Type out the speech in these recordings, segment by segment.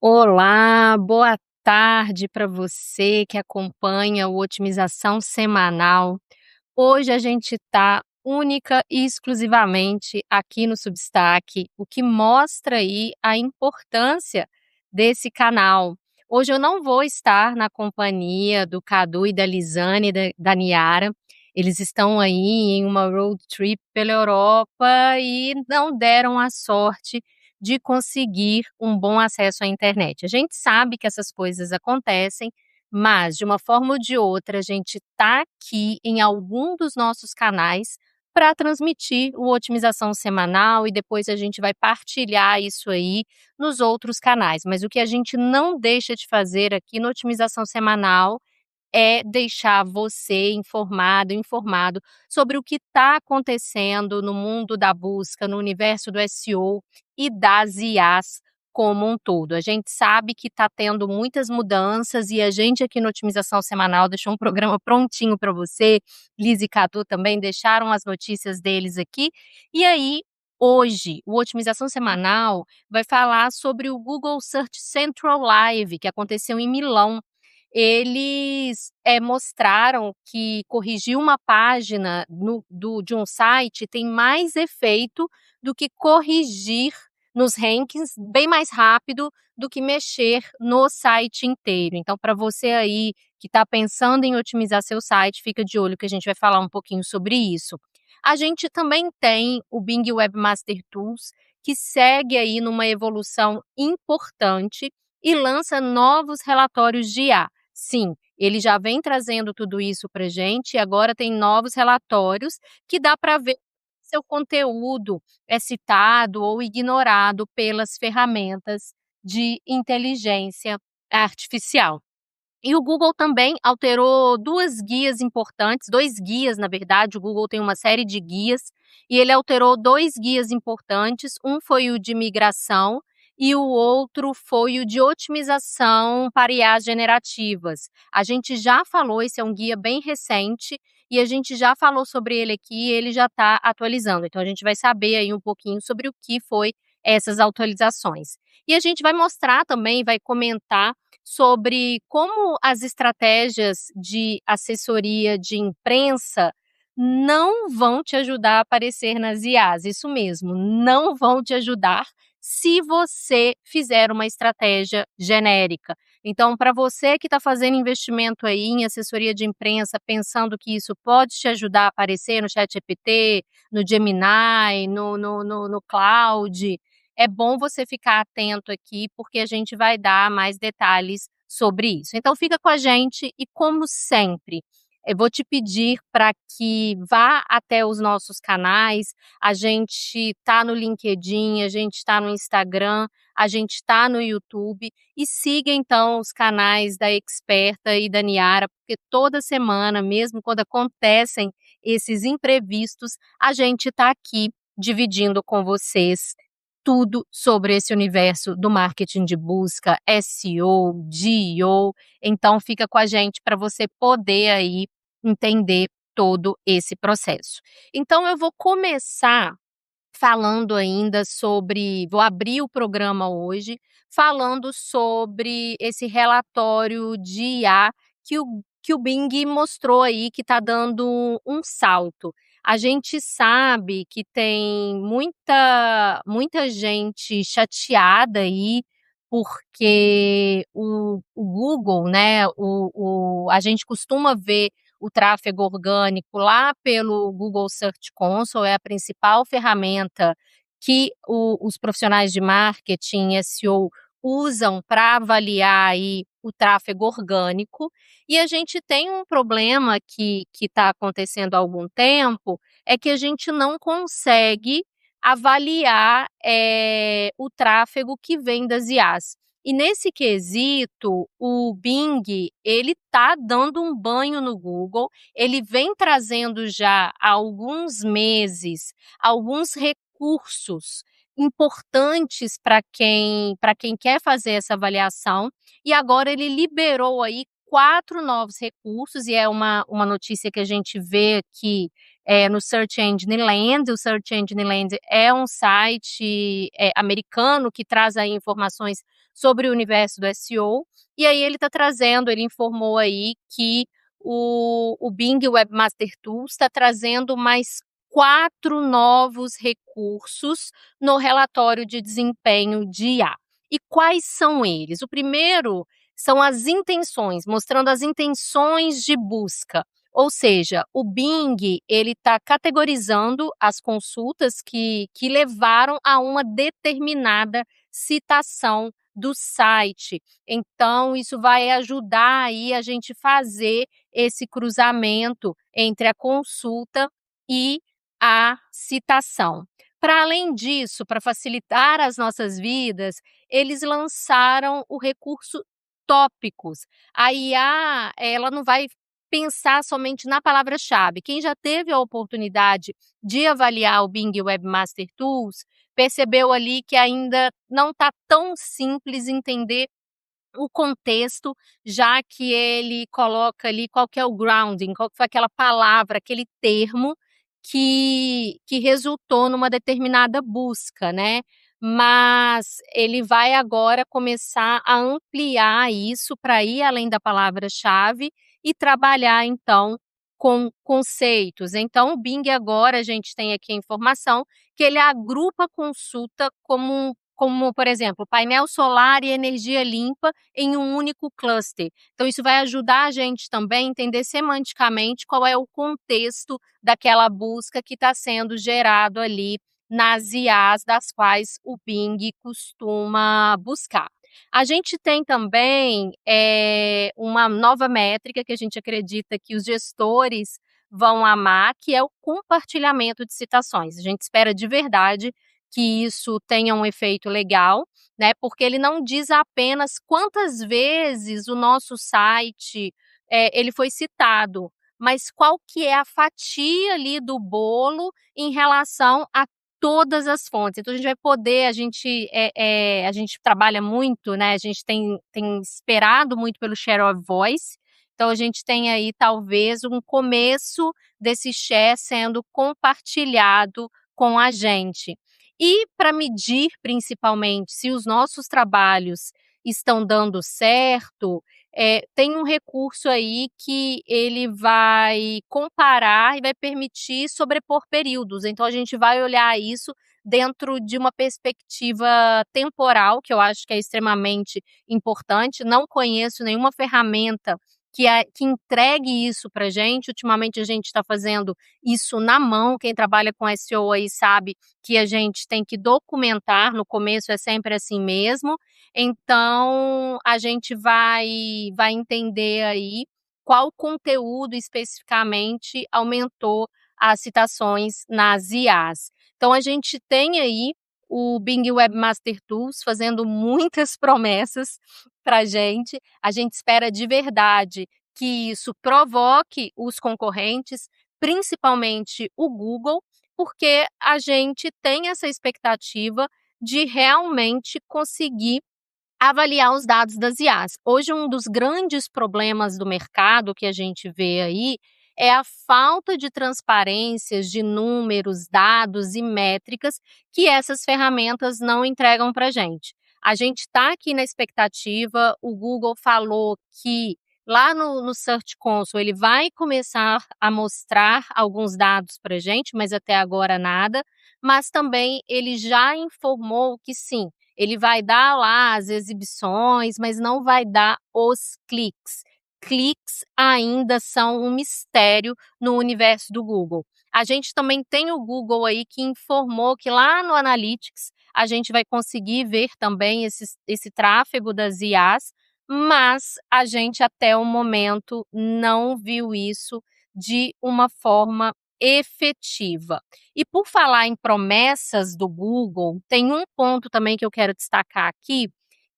Olá, boa tarde para você que acompanha o Otimização Semanal. Hoje a gente está única e exclusivamente aqui no Substack, o que mostra aí a importância desse canal. Hoje eu não vou estar na companhia do Cadu e da Lisane e da Niara. Eles estão aí em uma road trip pela Europa e não deram a sorte de conseguir um bom acesso à internet. A gente sabe que essas coisas acontecem, mas de uma forma ou de outra a gente está aqui em algum dos nossos canais para transmitir o Otimização Semanal e depois a gente vai partilhar isso aí nos outros canais. Mas o que a gente não deixa de fazer aqui no Otimização Semanal é deixar você informado sobre o que está acontecendo no mundo da busca, no universo do SEO e das IAs como um todo. A gente sabe que está tendo muitas mudanças e a gente aqui no Otimização Semanal deixou um programa prontinho para você. Liz e Cadu também deixaram as notícias deles aqui. E aí, hoje, o Otimização Semanal vai falar sobre o Google Search Central Live, que aconteceu em Milão. Eles mostraram que corrigir uma página de um site tem mais efeito do que corrigir nos rankings bem mais rápido do que mexer no site inteiro. Então, para você aí que está pensando em otimizar seu site, fica de olho que a gente vai falar um pouquinho sobre isso. A gente também tem o Bing Webmaster Tools, que segue aí numa evolução importante e lança novos relatórios de IA. Sim, ele já vem trazendo tudo isso para a gente e agora tem novos relatórios que dá para ver se seu conteúdo é citado ou ignorado pelas ferramentas de inteligência artificial. E o Google também alterou 2 guias importantes, 2 guias, na verdade, o Google tem uma série de guias, e ele alterou 2 guias importantes, um foi o de migração e o outro foi o de otimização para IAs generativas. A gente já falou, esse é um guia bem recente, e a gente já falou sobre ele aqui e ele já está atualizando, então a gente vai saber aí um pouquinho sobre o que foi essas atualizações. E a gente vai mostrar também, vai comentar sobre como as estratégias de assessoria de imprensa não vão te ajudar a aparecer nas IAs, isso mesmo, não vão te ajudar se você fizer uma estratégia genérica. Então, para você que está fazendo investimento aí em assessoria de imprensa, pensando que isso pode te ajudar a aparecer no ChatGPT, no Gemini, no Claude, é bom você ficar atento aqui, porque a gente vai dar mais detalhes sobre isso. Então fica com a gente e, como sempre, eu vou te pedir para que vá até os nossos canais. A gente está no LinkedIn, a gente está no Instagram, a gente está no YouTube e siga então os canais da Experta e da Niara, porque toda semana, mesmo quando acontecem esses imprevistos, a gente está aqui dividindo com vocês tudo sobre esse universo do marketing de busca, SEO, GEO. Então fica com a gente para você poder aí entender todo esse processo. Então eu vou começar falando ainda sobre, vou abrir o programa hoje falando sobre esse relatório de IA que o Bing mostrou aí que está dando um salto. A gente sabe que tem muita gente chateada aí, porque o Google, né, a gente costuma ver o tráfego orgânico lá pelo Google Search Console, é a principal ferramenta que os profissionais de marketing, SEO, usam para avaliar aí o tráfego orgânico. E a gente tem um problema que está acontecendo há algum tempo, é que a gente não consegue avaliar o tráfego que vem das IAs. E nesse quesito, o Bing, ele está dando um banho no Google, ele vem trazendo já há alguns meses alguns recursos importantes para quem quer fazer essa avaliação, e agora ele liberou aí 4 novos recursos, e é uma notícia que a gente vê aqui no Search Engine Land. O Search Engine Land é um site americano que traz aí informações sobre o universo do SEO, e aí ele informou aí que o Bing Webmaster Tools está trazendo mais 4 novos recursos no relatório de desempenho de IA. E quais são eles? O primeiro são as intenções, mostrando as intenções de busca. Ou seja, o Bing ele está categorizando as consultas que levaram a uma determinada citação do site. Então, isso vai ajudar aí a gente fazer esse cruzamento entre a consulta e a citação. Para além disso, para facilitar as nossas vidas, eles lançaram o recurso tópicos. A IA, ela não vai pensar somente na palavra-chave. Quem já teve a oportunidade de avaliar o Bing Webmaster Tools, percebeu ali que ainda não está tão simples entender o contexto, já que ele coloca ali qual que é o grounding, qual que foi aquela palavra, aquele termo que resultou numa determinada busca, né. Mas ele vai agora começar a ampliar isso para ir além da palavra-chave e trabalhar então com conceitos. Então o Bing agora a gente tem aqui a informação que ele agrupa a consulta como, por exemplo, painel solar e energia limpa em um único cluster. Então isso vai ajudar a gente também a entender semanticamente qual é o contexto daquela busca que está sendo gerado ali nas IAs das quais o Bing costuma buscar. A gente tem também uma nova métrica que a gente acredita que os gestores vão amar, que é o compartilhamento de citações. A gente espera de verdade que isso tenha um efeito legal, né? Porque ele não diz apenas quantas vezes o nosso site ele foi citado, mas qual que é a fatia ali do bolo em relação a todas as fontes. Então a gente vai poder, a gente trabalha muito, né? A gente tem esperado muito pelo share of voice. Então a gente tem aí talvez um começo desse share sendo compartilhado com a gente. E para medir principalmente se os nossos trabalhos estão dando certo, tem um recurso aí que ele vai comparar e vai permitir sobrepor períodos. Então a gente vai olhar isso dentro de uma perspectiva temporal, que eu acho que é extremamente importante. Não conheço nenhuma ferramenta que entregue isso para gente. Ultimamente a gente está fazendo isso na mão. Quem trabalha com SEO aí sabe que a gente tem que documentar, no começo é sempre assim mesmo. Então a gente vai entender aí qual conteúdo especificamente aumentou as citações nas IAs. Então a gente tem aí o Bing Webmaster Tools fazendo muitas promessas para a gente espera de verdade que isso provoque os concorrentes, principalmente o Google, porque a gente tem essa expectativa de realmente conseguir avaliar os dados das IAs. Hoje um dos grandes problemas do mercado que a gente vê aí é a falta de transparências de números, dados e métricas que essas ferramentas não entregam para a gente. A gente está aqui na expectativa, o Google falou que lá no Search Console ele vai começar a mostrar alguns dados para a gente, mas até agora nada, mas também ele já informou que sim, ele vai dar lá as exibições, mas não vai dar os cliques. Cliques ainda são um mistério no universo do Google. A gente também tem o Google aí que informou que lá no Analytics a gente vai conseguir ver também esse tráfego das IAs, mas a gente até o momento não viu isso de uma forma efetiva. E por falar em promessas do Google, tem um ponto também que eu quero destacar aqui,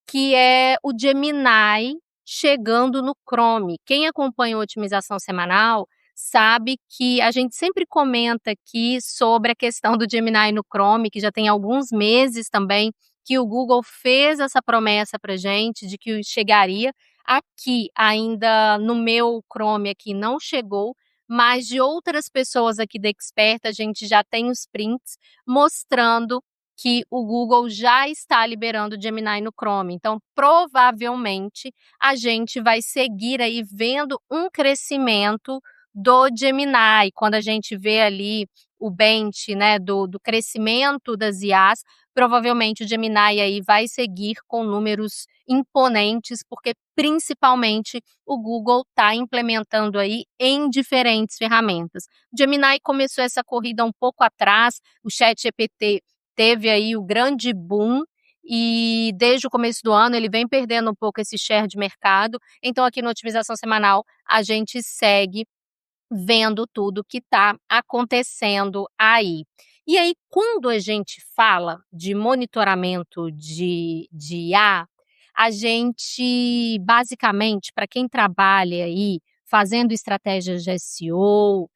que é o Gemini chegando no Chrome. Quem acompanha a otimização semanal sabe que a gente sempre comenta aqui sobre a questão do Gemini no Chrome, que já tem alguns meses também que o Google fez essa promessa para gente de que chegaria. Aqui ainda no meu Chrome aqui não chegou, mas de outras pessoas aqui da Expert a gente já tem os prints mostrando que o Google já está liberando o Gemini no Chrome. Então, provavelmente, a gente vai seguir aí vendo um crescimento do Gemini. Quando a gente vê ali o bench, né, do crescimento das IAs, provavelmente o Gemini aí vai seguir com números imponentes, porque principalmente o Google está implementando aí em diferentes ferramentas. O Gemini começou essa corrida um pouco atrás, o ChatGPT teve aí o grande boom e desde o começo do ano ele vem perdendo um pouco esse share de mercado. Então aqui no Otimização Semanal a gente segue vendo tudo que está acontecendo aí. E aí, quando a gente fala de monitoramento de IA, a gente, basicamente, para quem trabalha aí fazendo estratégias de SEO,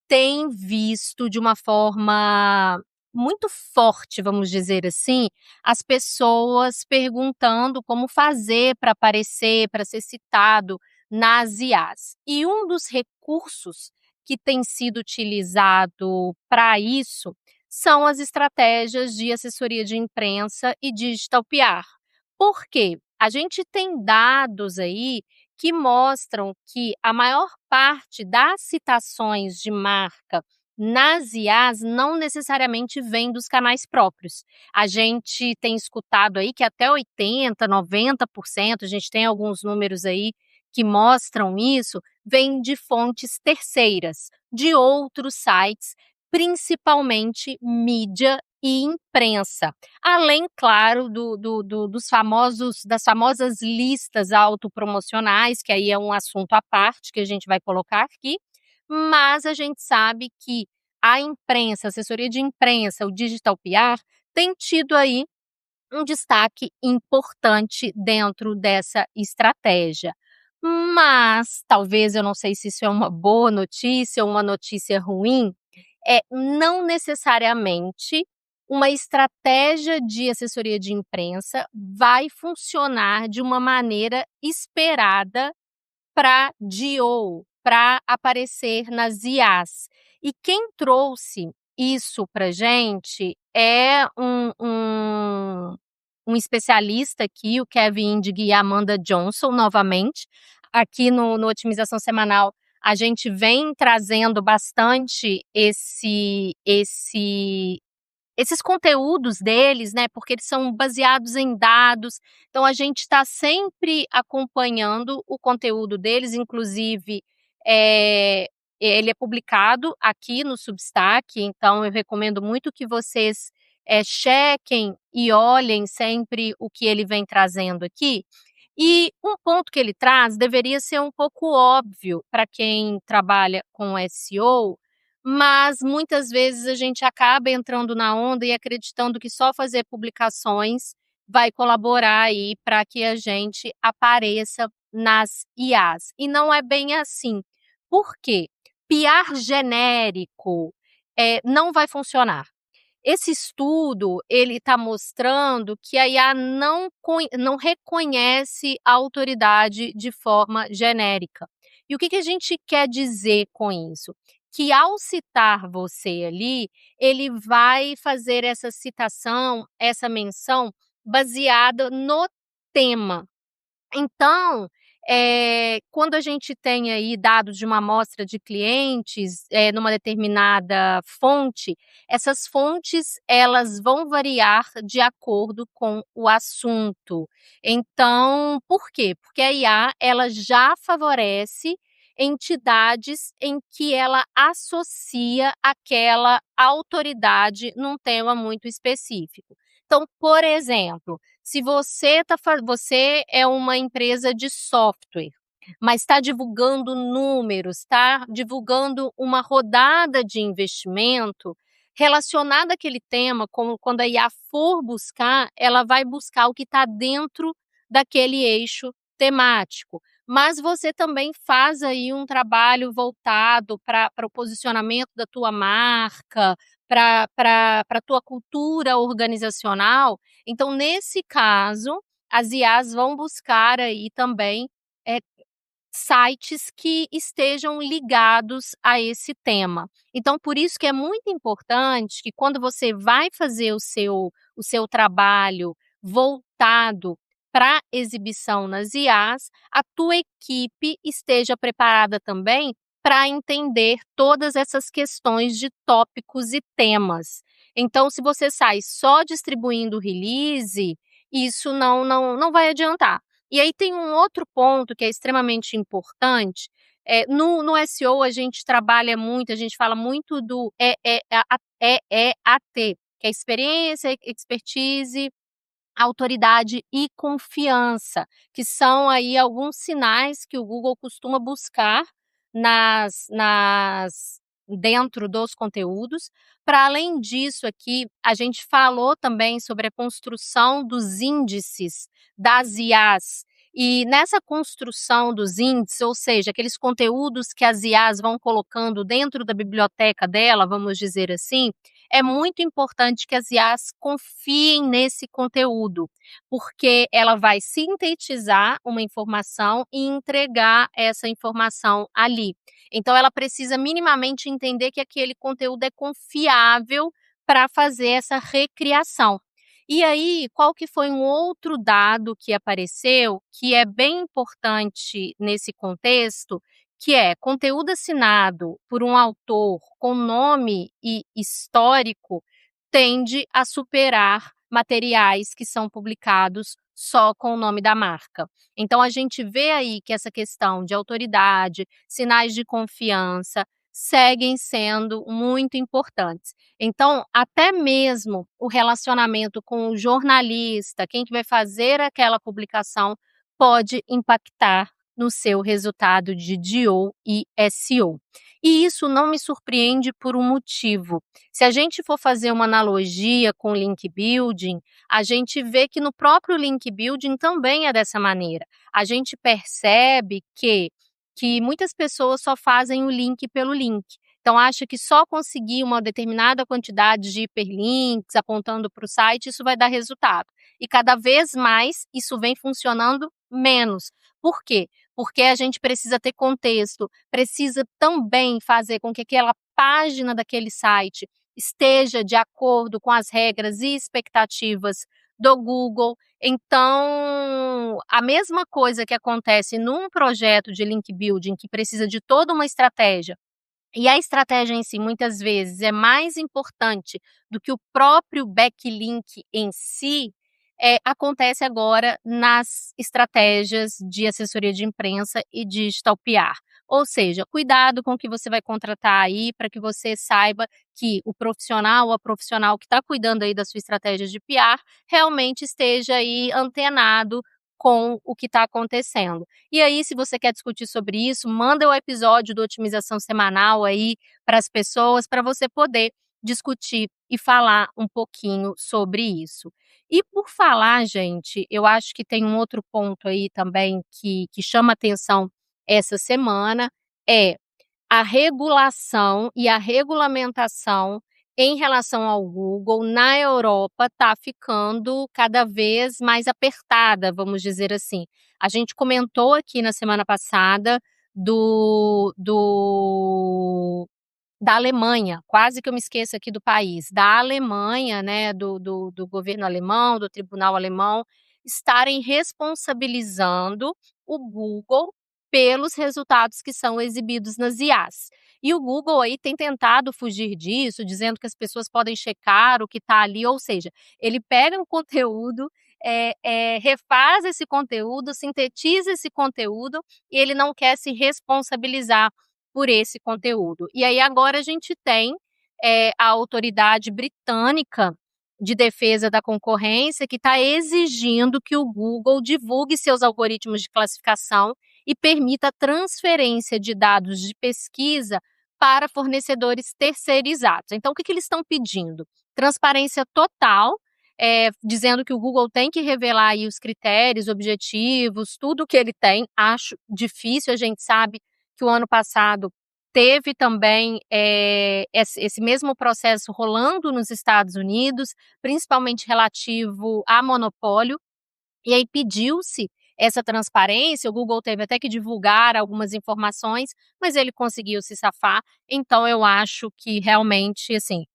tem visto de uma forma muito forte, vamos dizer assim, as pessoas perguntando como fazer para aparecer, para ser citado nas IAs. E um dos recursos que tem sido utilizado para isso são as estratégias de assessoria de imprensa e digital PR. Por quê? A gente tem dados aí que mostram que a maior parte das citações de marca nas IAs não necessariamente vem dos canais próprios. A gente tem escutado aí que até 80, 90%, a gente tem alguns números aí que mostram isso, vem de fontes terceiras, de outros sites, principalmente mídia e imprensa. Além, claro, das famosas listas autopromocionais, que aí é um assunto à parte que a gente vai colocar aqui, mas a gente sabe que a imprensa, a assessoria de imprensa, o digital PR, tem tido aí um destaque importante dentro dessa estratégia. Mas, talvez, eu não sei se isso é uma boa notícia ou uma notícia ruim, não necessariamente uma estratégia de assessoria de imprensa vai funcionar de uma maneira esperada para DO, para aparecer nas IAs. E quem trouxe isso para gente é um especialista aqui, o Kevin Indig e a Amanda Johnson, novamente. Aqui no Otimização Semanal, a gente vem trazendo bastante esses conteúdos deles, né, porque eles são baseados em dados, então a gente está sempre acompanhando o conteúdo deles, inclusive, ele é publicado aqui no Substack, então eu recomendo muito que vocês, chequem e olhem sempre o que ele vem trazendo aqui. E um ponto que ele traz deveria ser um pouco óbvio para quem trabalha com SEO, mas muitas vezes a gente acaba entrando na onda e acreditando que só fazer publicações vai colaborar aí para que a gente apareça nas IAs. E não é bem assim. Por quê? PR genérico não vai funcionar. Esse estudo, ele está mostrando que a IA não reconhece a autoridade de forma genérica. E o que a gente quer dizer com isso? Que ao citar você ali, ele vai fazer essa citação, essa menção, baseada no tema. Então, quando a gente tem aí dados de uma amostra de clientes, numa determinada fonte, essas fontes elas vão variar de acordo com o assunto. Então, por quê? Porque a IA ela já favorece entidades em que ela associa aquela autoridade num tema muito específico. Então, por exemplo, se você é uma empresa de software, mas está divulgando números, está divulgando uma rodada de investimento relacionada àquele tema, como quando a IA for buscar, ela vai buscar o que está dentro daquele eixo temático. Mas você também faz aí um trabalho voltado para o posicionamento da tua marca, para a tua cultura organizacional. Então, nesse caso, as IAs vão buscar aí também, eh, sites que estejam ligados a esse tema. Então, por isso que é muito importante que quando você vai fazer o seu trabalho voltado para exibição nas IAs, a tua equipe esteja preparada também para entender todas essas questões de tópicos e temas. Então, se você sai só distribuindo release, isso não vai adiantar. E aí tem um outro ponto que é extremamente importante, no SEO a gente trabalha muito, a gente fala muito do EEAT, que é experiência, expertise, autoridade e confiança, que são aí alguns sinais que o Google costuma buscar nas dentro dos conteúdos. Para além disso aqui, a gente falou também sobre a construção dos índices das IAs, e nessa construção dos índices, ou seja, aqueles conteúdos que as IAs vão colocando dentro da biblioteca dela, vamos dizer assim, é muito importante que as IAs confiem nesse conteúdo, porque ela vai sintetizar uma informação e entregar essa informação ali. Então, ela precisa minimamente entender que aquele conteúdo é confiável para fazer essa recriação. E aí, qual que foi um outro dado que apareceu, que é bem importante nesse contexto, que é conteúdo assinado por um autor com nome e histórico tende a superar materiais que são publicados só com o nome da marca. Então a gente vê aí que essa questão de autoridade, sinais de confiança, seguem sendo muito importantes. Então, até mesmo o relacionamento com o jornalista, quem que vai fazer aquela publicação, pode impactar no seu resultado de DO e SEO. E isso não me surpreende por um motivo. Se a gente for fazer uma analogia com link building, a gente vê que no próprio link building também é dessa maneira. A gente percebe que muitas pessoas só fazem o link pelo link. Então, acha que só conseguir uma determinada quantidade de hiperlinks apontando para o site, isso vai dar resultado. E cada vez mais isso vem funcionando menos. Por quê? Porque a gente precisa ter contexto, precisa também fazer com que aquela página daquele site esteja de acordo com as regras e expectativas do Google. Então, a mesma coisa que acontece num projeto de link building que precisa de toda uma estratégia, e a estratégia em si, muitas vezes, é mais importante do que o próprio backlink em si, acontece agora nas estratégias de assessoria de imprensa e digital PR. Ou seja, cuidado com o que você vai contratar aí, para que você saiba que o profissional ou a profissional que está cuidando aí da sua estratégia de PR realmente esteja aí antenado com o que está acontecendo. E aí, se você quer discutir sobre isso, manda o episódio do Otimização Semanal aí para as pessoas, para você poder discutir e falar um pouquinho sobre isso. E por falar, gente, eu acho que tem um outro ponto aí também que chama atenção essa semana, é a regulação e a regulamentação em relação ao Google na Europa está ficando cada vez mais apertada, vamos dizer assim. A gente comentou aqui na semana passada da Alemanha, quase que eu me esqueço aqui do país, da Alemanha, né, do governo alemão, do tribunal alemão, estarem responsabilizando o Google pelos resultados que são exibidos nas IAs. E o Google aí tem tentado fugir disso, dizendo que as pessoas podem checar o que está ali, ou seja, ele pega um conteúdo, refaz esse conteúdo, sintetiza esse conteúdo e ele não quer se responsabilizar por esse conteúdo. E aí agora a gente tem a autoridade britânica de defesa da concorrência que está exigindo que o Google divulgue seus algoritmos de classificação e permita a transferência de dados de pesquisa para fornecedores terceirizados. Então, o que eles estão pedindo? Transparência total, dizendo que o Google tem que revelar aí os critérios, objetivos, tudo que ele tem. Acho difícil, a gente sabe que o ano passado teve também esse mesmo processo rolando nos Estados Unidos, principalmente relativo a monopólio, e aí pediu-se essa transparência, o Google teve até que divulgar algumas informações, mas ele conseguiu se safar. Então eu acho que realmente, assim,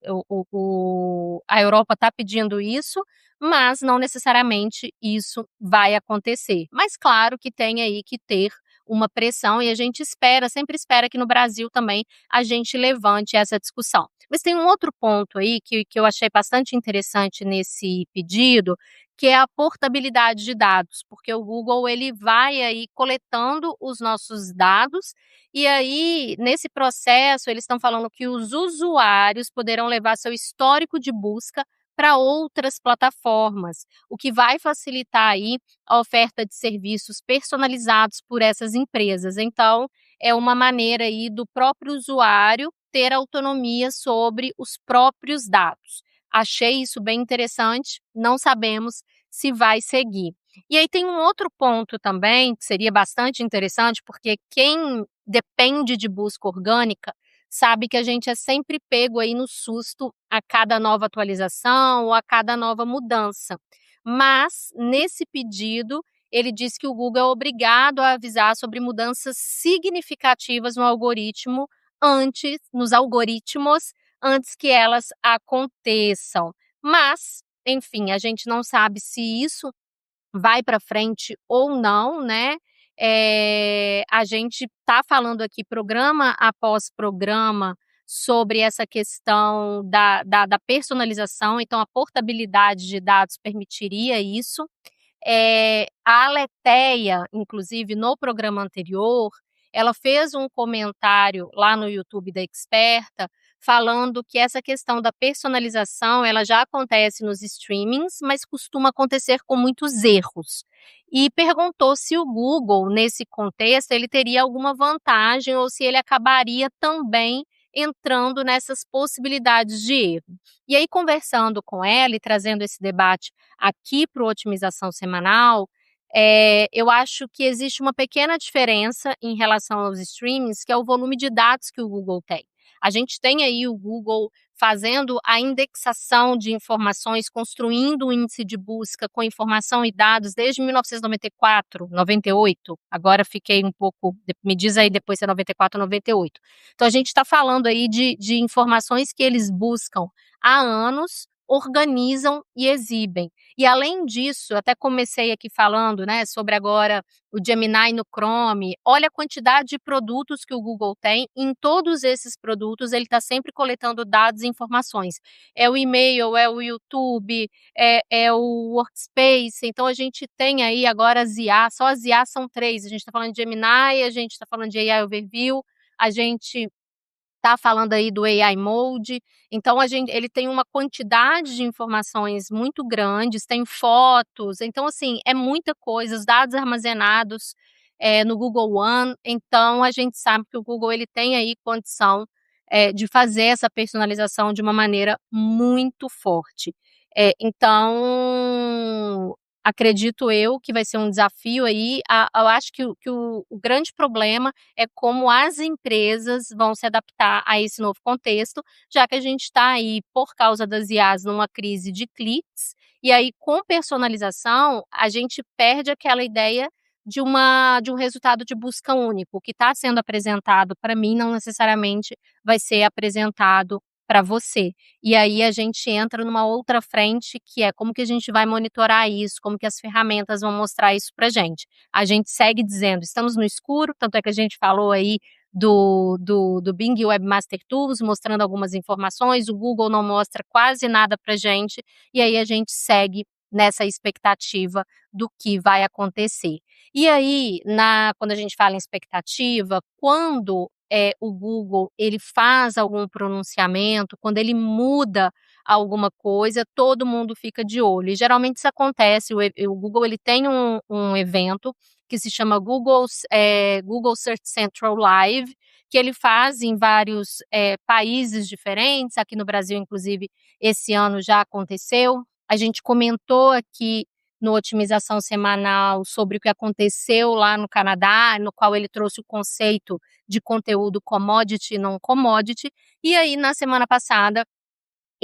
a Europa está pedindo isso, mas não necessariamente isso vai acontecer. Mas claro que tem aí que ter uma pressão e a gente espera, sempre espera que no Brasil também a gente levante essa discussão. Mas tem um outro ponto aí que eu achei bastante interessante nesse pedido, que é a portabilidade de dados, porque o Google ele vai aí coletando os nossos dados e aí nesse processo eles estão falando que os usuários poderão levar seu histórico de busca para outras plataformas, o que vai facilitar aí a oferta de serviços personalizados por essas empresas. Então, é uma maneira aí do próprio usuário ter autonomia sobre os próprios dados. Achei isso bem interessante, não sabemos se vai seguir. E aí tem um outro ponto também, que seria bastante interessante, porque quem depende de busca orgânica sabe que a gente é sempre pego aí no susto a cada nova atualização ou a cada nova mudança. Mas, nesse pedido, ele diz que o Google é obrigado a avisar sobre mudanças significativas no algoritmo nos algoritmos, antes que elas aconteçam. Mas, enfim, a gente não sabe se isso vai para frente ou não, né. A gente está falando aqui programa após programa sobre essa questão da personalização, então a portabilidade de dados permitiria isso. A Aletheia, inclusive no programa anterior, ela fez um comentário lá no YouTube da Experta, falando que essa questão da personalização, ela já acontece nos streamings, mas costuma acontecer com muitos erros. E perguntou se o Google, nesse contexto, ele teria alguma vantagem ou se ele acabaria também entrando nessas possibilidades de erro. E aí, conversando com ela e trazendo esse debate aqui para o Otimização Semanal, eu acho que existe uma pequena diferença em relação aos streamings, que é o volume de dados que o Google tem. A gente tem aí o Google fazendo a indexação de informações, construindo um índice de busca com informação e dados desde 1994, 98. Agora fiquei um pouco, me diz aí depois se é 94 ou 98. Então a gente está falando aí de informações que eles buscam há anos, organizam e exibem. E além disso, até comecei aqui falando, né, sobre agora o Gemini no Chrome, olha a quantidade de produtos que o Google tem, em todos esses produtos ele está sempre coletando dados e informações. É o e-mail, é o YouTube, é o Workspace, então a gente tem aí agora as IA, só as IA são 3, a gente está falando de Gemini, a gente está falando de AI Overview, a gente tá falando aí do AI Mode, então ele tem uma quantidade de informações muito grandes, tem fotos, então assim, é muita coisa, os dados armazenados, no Google One, então a gente sabe que o Google ele tem aí condição, de fazer essa personalização de uma maneira muito forte. Então, acredito eu que vai ser um desafio aí, eu acho que o grande problema é como as empresas vão se adaptar a esse novo contexto, já que a gente está aí, por causa das IAs, numa crise de cliques, e aí com personalização, a gente perde aquela ideia de um resultado de busca único. O que está sendo apresentado para mim não necessariamente vai ser apresentado para você. E aí a gente entra numa outra frente, que é como que a gente vai monitorar isso, como que as ferramentas vão mostrar isso para gente. A gente segue dizendo, estamos no escuro, tanto é que a gente falou aí do Bing Webmaster Tools, mostrando algumas informações, o Google não mostra quase nada para gente, e aí a gente segue nessa expectativa do que vai acontecer. E aí, quando a gente fala em expectativa, quando o Google ele faz algum pronunciamento, quando ele muda alguma coisa, todo mundo fica de olho. E geralmente isso acontece, o Google ele tem um evento que se chama Google Search Central Live, que ele faz em vários países diferentes, aqui no Brasil, inclusive, esse ano já aconteceu. A gente comentou aqui no Otimização Semanal sobre o que aconteceu lá no Canadá, no qual ele trouxe o conceito de conteúdo commodity e não commodity. E aí, na semana passada,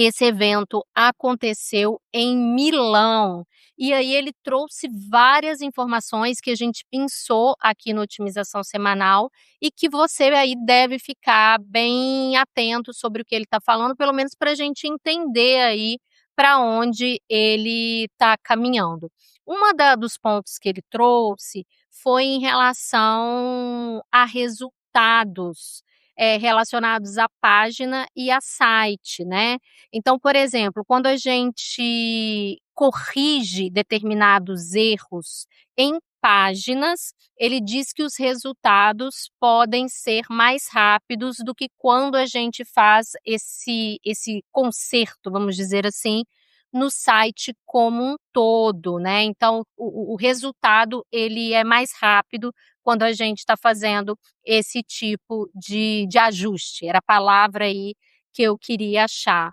esse evento aconteceu em Milão, e aí ele trouxe várias informações que a gente pensou aqui no Otimização Semanal e que você aí deve ficar bem atento sobre o que ele está falando, pelo menos para a gente entender aí para onde ele está caminhando. Uma dos pontos que ele trouxe foi em relação a resultados, relacionados à página e a site, né. Então, por exemplo, quando a gente corrige determinados erros em páginas, ele diz que os resultados podem ser mais rápidos do que quando a gente faz esse conserto, vamos dizer assim, no site como um todo, né. Então o resultado ele é mais rápido quando a gente está fazendo esse tipo de ajuste, era a palavra aí que eu queria achar.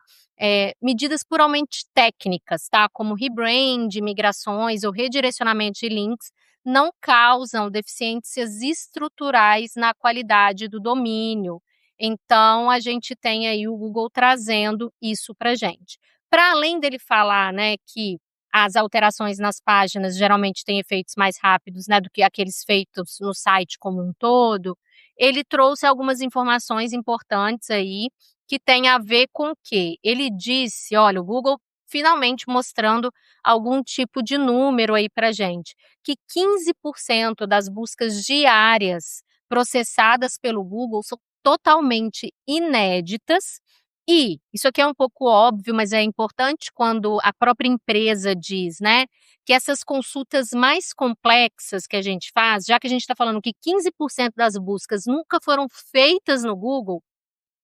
Medidas puramente técnicas, tá, como rebrand, migrações ou redirecionamento de links, não causam deficiências estruturais na qualidade do domínio. Então a gente tem aí o Google trazendo isso pra gente. Para além dele falar, né, que as alterações nas páginas geralmente têm efeitos mais rápidos, né, do que aqueles feitos no site como um todo, ele trouxe algumas informações importantes aí, que tem a ver com o quê? Ele disse, olha, o Google finalmente mostrando algum tipo de número aí pra gente, que 15% das buscas diárias processadas pelo Google são totalmente inéditas e, isso aqui é um pouco óbvio, mas é importante quando a própria empresa diz, né, que essas consultas mais complexas que a gente faz, já que a gente está falando que 15% das buscas nunca foram feitas no Google,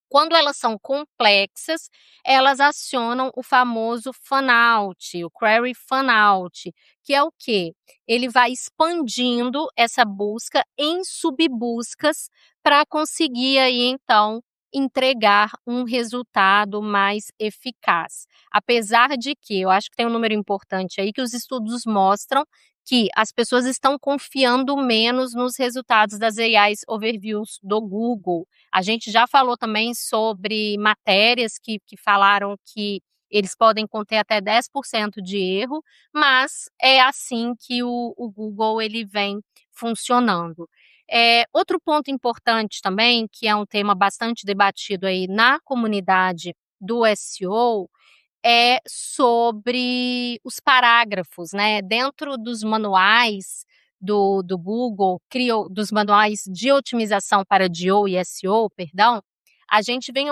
quando elas são complexas, elas acionam o famoso fan-out, o query fan-out, que é o quê? Ele vai expandindo essa busca em subbuscas para conseguir aí então entregar um resultado mais eficaz. Apesar de que eu acho que tem um número importante aí que os estudos mostram que as pessoas estão confiando menos nos resultados das AIs overviews do Google. A gente já falou também sobre matérias que falaram que eles podem conter até 10% de erro, mas é assim que o Google ele vem funcionando. Outro ponto importante também, que é um tema bastante debatido aí na comunidade do SEO, é sobre os parágrafos, né, dentro dos manuais do Google, dos manuais de otimização para DO e SEO, perdão, a gente vem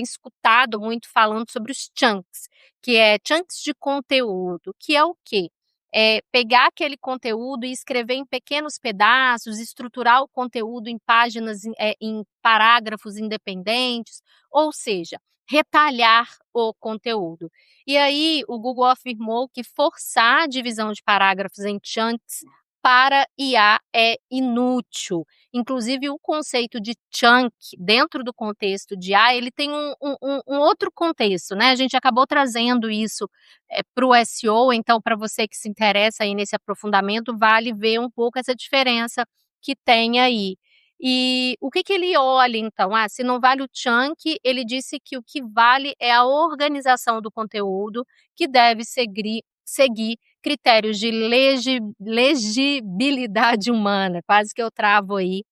escutado muito falando sobre os chunks, que é chunks de conteúdo, que é o quê? É pegar aquele conteúdo e escrever em pequenos pedaços, estruturar o conteúdo em páginas, em parágrafos independentes, ou seja, retalhar o conteúdo. E aí o Google afirmou que forçar a divisão de parágrafos em chunks para IA é inútil. Inclusive o conceito de chunk dentro do contexto de IA, ele tem um outro contexto, né, a gente acabou trazendo isso, para o SEO, então para você que se interessa aí nesse aprofundamento, vale ver um pouco essa diferença que tem aí. E o que ele olha então? Se não vale o chunk, ele disse que o que vale é a organização do conteúdo, que deve seguir critérios de legibilidade humana, quase que eu travo aí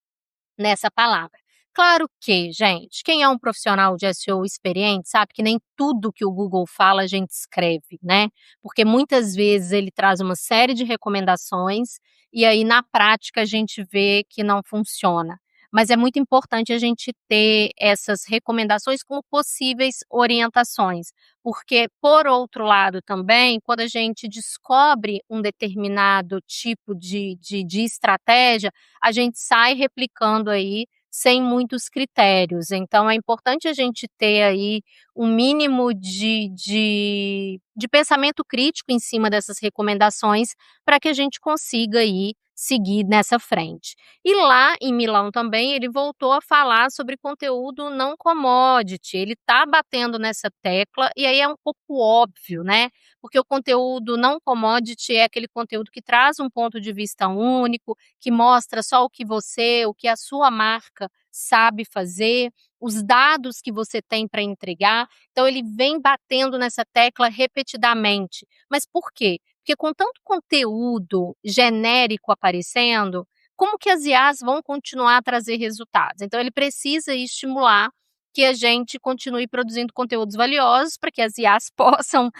nessa palavra. Claro que, gente, quem é um profissional de SEO experiente sabe que nem tudo que o Google fala a gente escreve, né? Porque muitas vezes ele traz uma série de recomendações e aí na prática a gente vê que não funciona. Mas é muito importante a gente ter essas recomendações como possíveis orientações, porque, por outro lado também, quando a gente descobre um determinado tipo de estratégia, a gente sai replicando aí sem muitos critérios. Então é importante a gente ter aí um mínimo de pensamento crítico em cima dessas recomendações para que a gente consiga aí seguir nessa frente. E lá em Milão também ele voltou a falar sobre conteúdo não commodity, ele está batendo nessa tecla e aí é um pouco óbvio, né, porque o conteúdo não commodity é aquele conteúdo que traz um ponto de vista único, que mostra só o que a sua marca sabe fazer, os dados que você tem para entregar, então ele vem batendo nessa tecla repetidamente. Mas por quê? Porque com tanto conteúdo genérico aparecendo, como que as IAs vão continuar a trazer resultados? Então ele precisa estimular que a gente continue produzindo conteúdos valiosos para que as IAs possam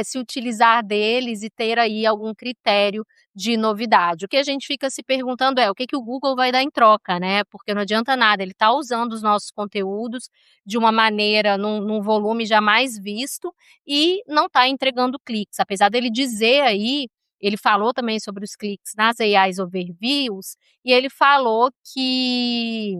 se utilizar deles e ter aí algum critério de novidade. O que a gente fica se perguntando é o que o Google vai dar em troca, né? Porque não adianta nada, ele está usando os nossos conteúdos de uma maneira, num volume jamais visto e não está entregando cliques. Apesar dele dizer aí, ele falou também sobre os cliques nas AIs Overviews, e ele falou que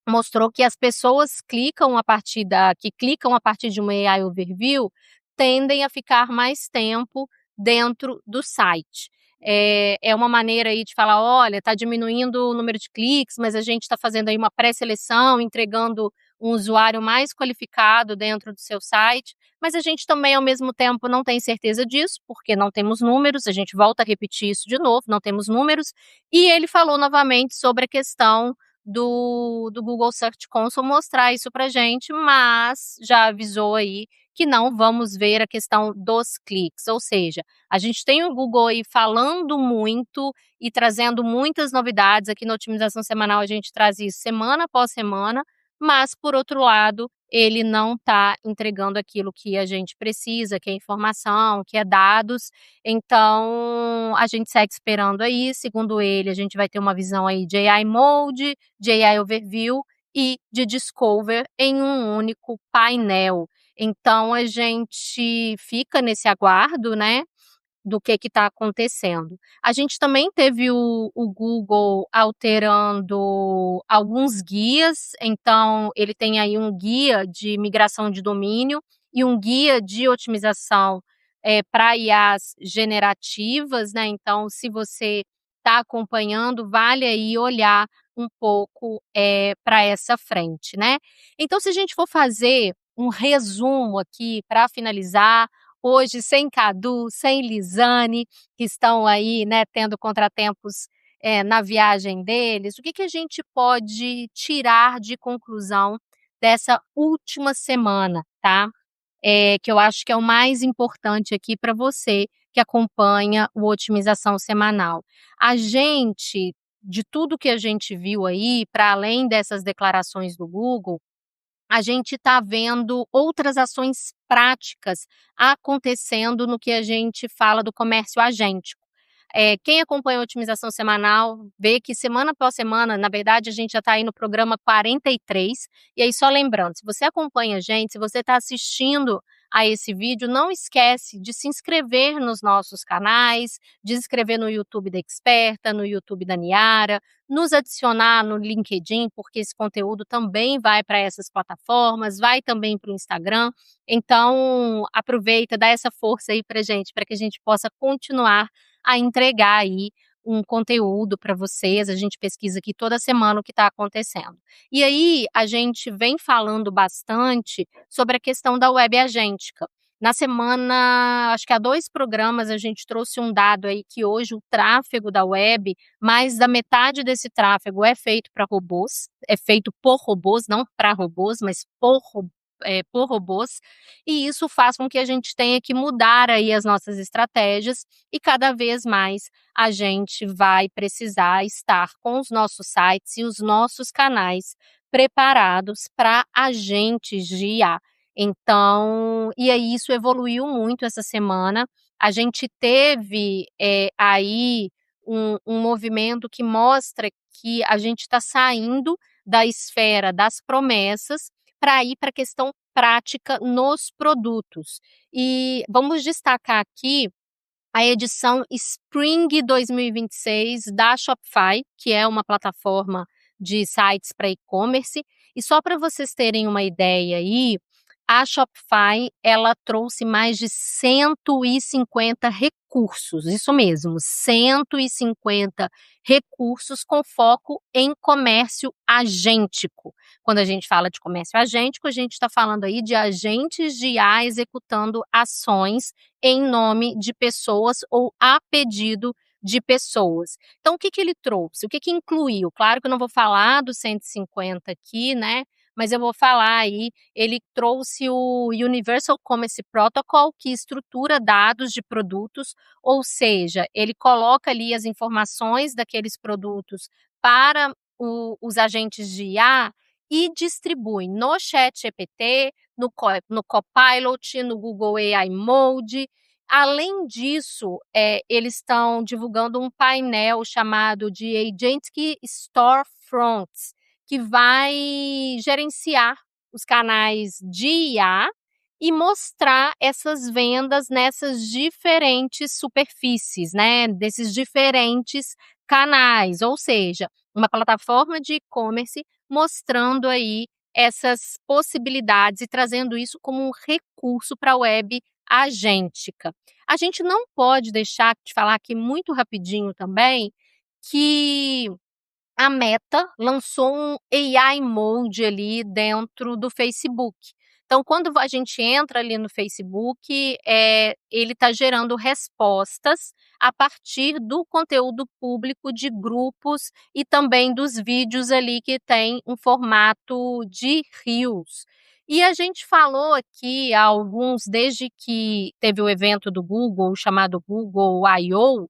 mostrou que as pessoas que clicam a partir de uma AI Overview, tendem a ficar mais tempo dentro do site. É uma maneira aí de falar: "Olha, está diminuindo o número de cliques, mas a gente está fazendo aí uma pré-seleção, entregando um usuário mais qualificado dentro do seu site", mas a gente também, ao mesmo tempo, não tem certeza disso, porque não temos números, a gente volta a repetir isso de novo, não temos números. E ele falou novamente sobre a questão do Google Search Console mostrar isso pra gente, mas já avisou aí que não vamos ver a questão dos cliques, ou seja, a gente tem o Google aí falando muito e trazendo muitas novidades, aqui na Otimização Semanal a gente traz isso semana após semana, mas por outro lado, ele não está entregando aquilo que a gente precisa, que é informação, que é dados, então a gente segue esperando aí, segundo ele, a gente vai ter uma visão aí de AI Mode, de AI Overview e de Discover em um único painel. Então a gente fica nesse aguardo, né, do que está acontecendo. A gente também teve o Google alterando alguns guias, então ele tem aí um guia de migração de domínio e um guia de otimização para IAs generativas, né, então se você está acompanhando, vale aí olhar um pouco para essa frente, né. Então se a gente for fazer um resumo aqui para finalizar, hoje sem Cadu, sem Lisane, que estão aí, né, tendo contratempos, na viagem deles, o que a gente pode tirar de conclusão dessa última semana, tá? Que eu acho que é o mais importante aqui para você que acompanha o Otimização Semanal. A gente, de tudo que a gente viu aí, para além dessas declarações do Google, a gente está vendo outras ações práticas acontecendo no que a gente fala do comércio agêntico. Quem acompanha a Otimização Semanal vê que semana após semana, na verdade, a gente já está aí no programa 43, e aí só lembrando, se você acompanha a gente, se você está assistindo a esse vídeo, não esquece de se inscrever nos nossos canais, de se inscrever no YouTube da Experta, no YouTube da Niara, nos adicionar no LinkedIn, porque esse conteúdo também vai para essas plataformas, vai também para o Instagram. Então, aproveita, dá essa força aí para gente, para que a gente possa continuar a entregar aí um conteúdo para vocês. A gente pesquisa aqui toda semana o que está acontecendo. E aí, a gente vem falando bastante sobre a questão da web agêntica. Na semana, acho que há 2 programas, a gente trouxe um dado aí que hoje o tráfego da web, mais da metade desse tráfego é feito para robôs, é feito por robôs, não para robôs, mas por robôs, e isso faz com que a gente tenha que mudar aí as nossas estratégias e cada vez mais a gente vai precisar estar com os nossos sites e os nossos canais preparados para agentes de IA. Então, e aí isso evoluiu muito essa semana. A gente teve aí um movimento que mostra que a gente está saindo da esfera das promessas para ir para a questão prática nos produtos. E vamos destacar aqui a edição Spring 2026 da Shopify, que é uma plataforma de sites para e-commerce. E só para vocês terem uma ideia aí, A Shopify, ela trouxe mais de 150 recursos, isso mesmo, 150 recursos com foco em comércio agêntico. Quando a gente fala de comércio agêntico, a gente está falando aí de agentes de IA executando ações em nome de pessoas ou a pedido de pessoas. Então, o que que ele trouxe? O que que incluiu? Claro que eu não vou falar dos 150 aqui, né, mas eu vou falar aí, ele trouxe o Universal Commerce Protocol, que estrutura dados de produtos, ou seja, ele coloca ali as informações daqueles produtos para os agentes de IA e distribui no ChatGPT, no Copilot, no Google AI Mode. Além disso, eles estão divulgando um painel chamado de Agentic Storefronts, que vai gerenciar os canais de IA e mostrar essas vendas nessas diferentes superfícies, né, desses diferentes canais, ou seja, uma plataforma de e-commerce mostrando aí essas possibilidades e trazendo isso como um recurso para a web agêntica. A gente não pode deixar de falar aqui muito rapidinho também que a Meta lançou um AI Mode ali dentro do Facebook. Então, quando a gente entra ali no Facebook, ele está gerando respostas a partir do conteúdo público de grupos e também dos vídeos ali que tem um formato de Reels. E a gente falou aqui há alguns, desde que teve o evento do Google, chamado Google I/O,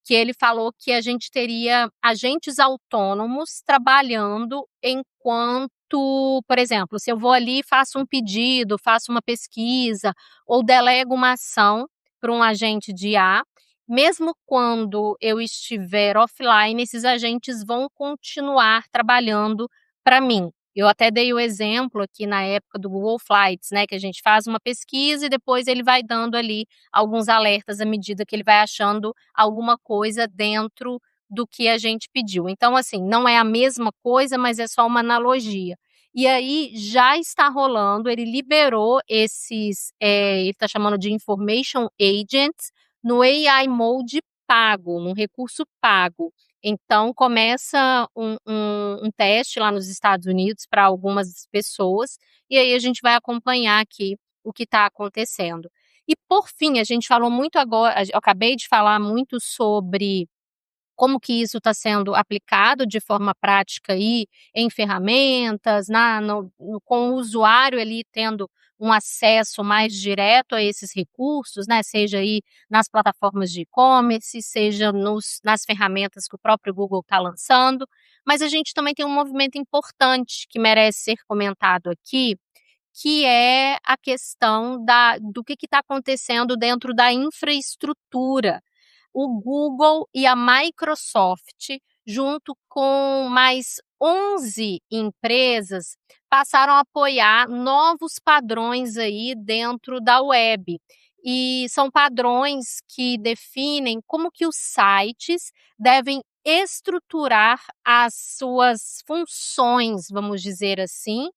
que ele falou que a gente teria agentes autônomos trabalhando enquanto, por exemplo, se eu vou ali e faço um pedido, faço uma pesquisa ou delego uma ação para um agente de IA, mesmo quando eu estiver offline, esses agentes vão continuar trabalhando para mim. Eu até dei o exemplo aqui na época do Google Flights, né, que a gente faz uma pesquisa e depois ele vai dando ali alguns alertas à medida que ele vai achando alguma coisa dentro do que a gente pediu. Então, assim, não é a mesma coisa, mas é só uma analogia. E aí já está rolando, ele liberou esses, ele está chamando de Information Agents no AI Mode pago, num recurso pago. Então, começa um teste lá nos Estados Unidos para algumas pessoas, e aí a gente vai acompanhar aqui o que está acontecendo. E por fim, a gente falou muito agora, eu acabei de falar muito sobre como que isso está sendo aplicado de forma prática aí em ferramentas, com o usuário ali tendo um acesso mais direto a esses recursos, né, seja aí nas plataformas de e-commerce, seja nas ferramentas que o próprio Google está lançando, mas a gente também tem um movimento importante que merece ser comentado aqui, que é a questão do que está acontecendo dentro da infraestrutura. O Google e a Microsoft, junto com mais 11 empresas, passaram a apoiar novos padrões aí dentro da web. E são padrões que definem como que os sites devem estruturar as suas funções, vamos dizer assim,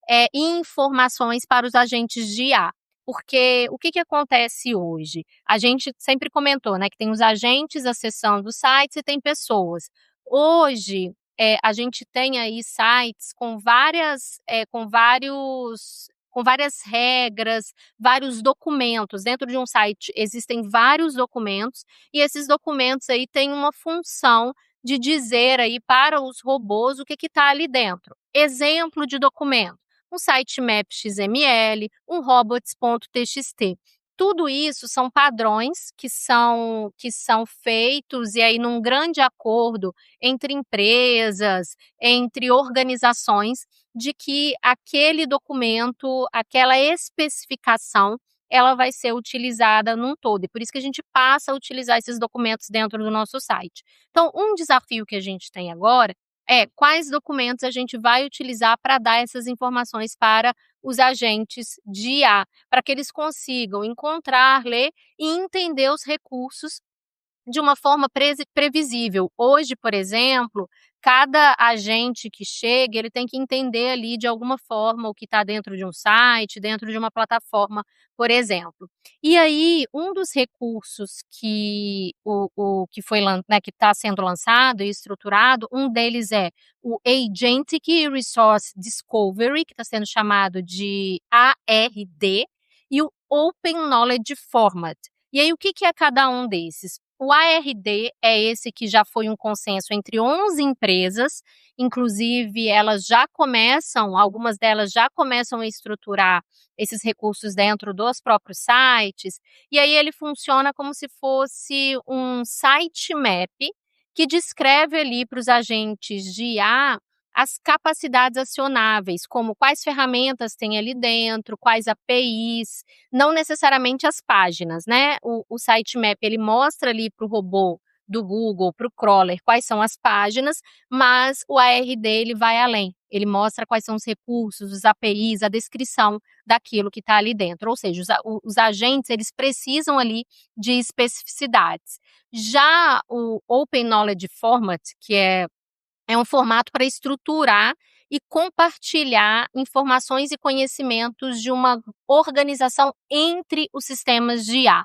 e informações para os agentes de IA. Porque o que que acontece hoje? A gente sempre comentou, né, que tem os agentes acessando os sites e tem pessoas. Hoje, a gente tem aí sites com várias regras, vários documentos. Dentro de um site existem vários documentos e esses documentos aí têm uma função de dizer aí para os robôs o que está ali dentro. Exemplo de documento: um sitemap XML, um robots.txt. Tudo isso são padrões que são feitos e aí num grande acordo entre empresas, entre organizações, de que aquele documento, aquela especificação, ela vai ser utilizada num todo. E por isso que a gente passa a utilizar esses documentos dentro do nosso site. Então, um desafio que a gente tem agora quais documentos a gente vai utilizar para dar essas informações para os agentes de IA, para que eles consigam encontrar, ler e entender os recursos de uma forma previsível. Hoje, por exemplo, cada agente que chega, ele tem que entender ali de alguma forma o que está dentro de um site, dentro de uma plataforma, por exemplo. E aí, um dos recursos que o que foi né, que está sendo lançado e estruturado, um deles é o Agentic Resource Discovery, que está sendo chamado de ARD, e o Open Knowledge Format. E aí, o que é cada um desses? O ARD é esse que já foi um consenso entre 11 empresas, inclusive algumas delas já começam a estruturar esses recursos dentro dos próprios sites, e aí ele funciona como se fosse um sitemap que descreve ali para os agentes de IA as capacidades acionáveis, como quais ferramentas tem ali dentro, quais APIs, não necessariamente as páginas, né? O sitemap ele mostra ali para o robô do Google, para o crawler, quais são as páginas, mas o ARD ele vai além. Ele mostra quais são os recursos, os APIs, a descrição daquilo que está ali dentro. Ou seja, os agentes eles precisam ali de especificidades. Já o Open Knowledge Format, que é um formato para estruturar e compartilhar informações e conhecimentos de uma organização entre os sistemas de IA.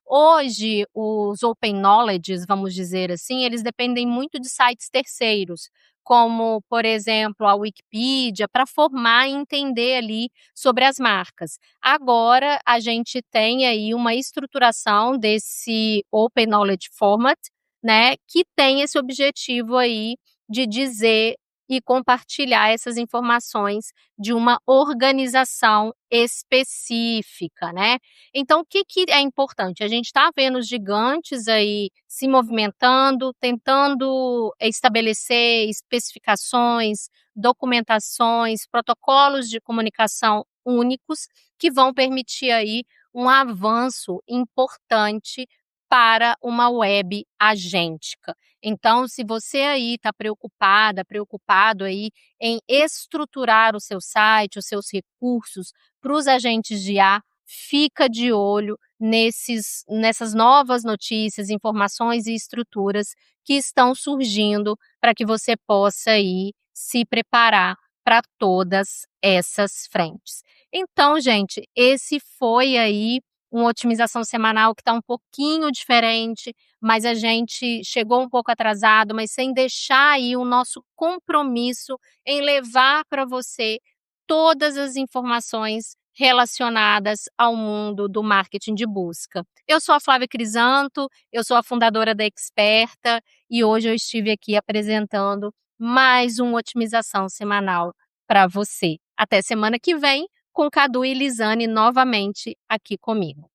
Hoje, os open knowledges, vamos dizer assim, eles dependem muito de sites terceiros, como, por exemplo, a Wikipedia, para formar e entender ali sobre as marcas. Agora, a gente tem aí uma estruturação desse Open Knowledge Format, né, que tem esse objetivo aí de dizer e compartilhar essas informações de uma organização específica, né. Então o que é importante? A gente está vendo os gigantes aí se movimentando, tentando estabelecer especificações, documentações, protocolos de comunicação únicos, que vão permitir aí um avanço importante para uma web agêntica. Então, se você aí está preocupado aí em estruturar o seu site, os seus recursos para os agentes de IA, fica de olho nessas novas notícias, informações e estruturas que estão surgindo para que você possa aí se preparar para todas essas frentes. Então, gente, esse foi aí uma otimização semanal que está um pouquinho diferente, mas a gente chegou um pouco atrasado, mas sem deixar aí o nosso compromisso em levar para você todas as informações relacionadas ao mundo do marketing de busca. Eu sou a Flávia Crisanto, eu sou a fundadora da Experta e hoje eu estive aqui apresentando mais uma otimização semanal para você. Até semana que vem com Cadu e Lisane novamente aqui comigo.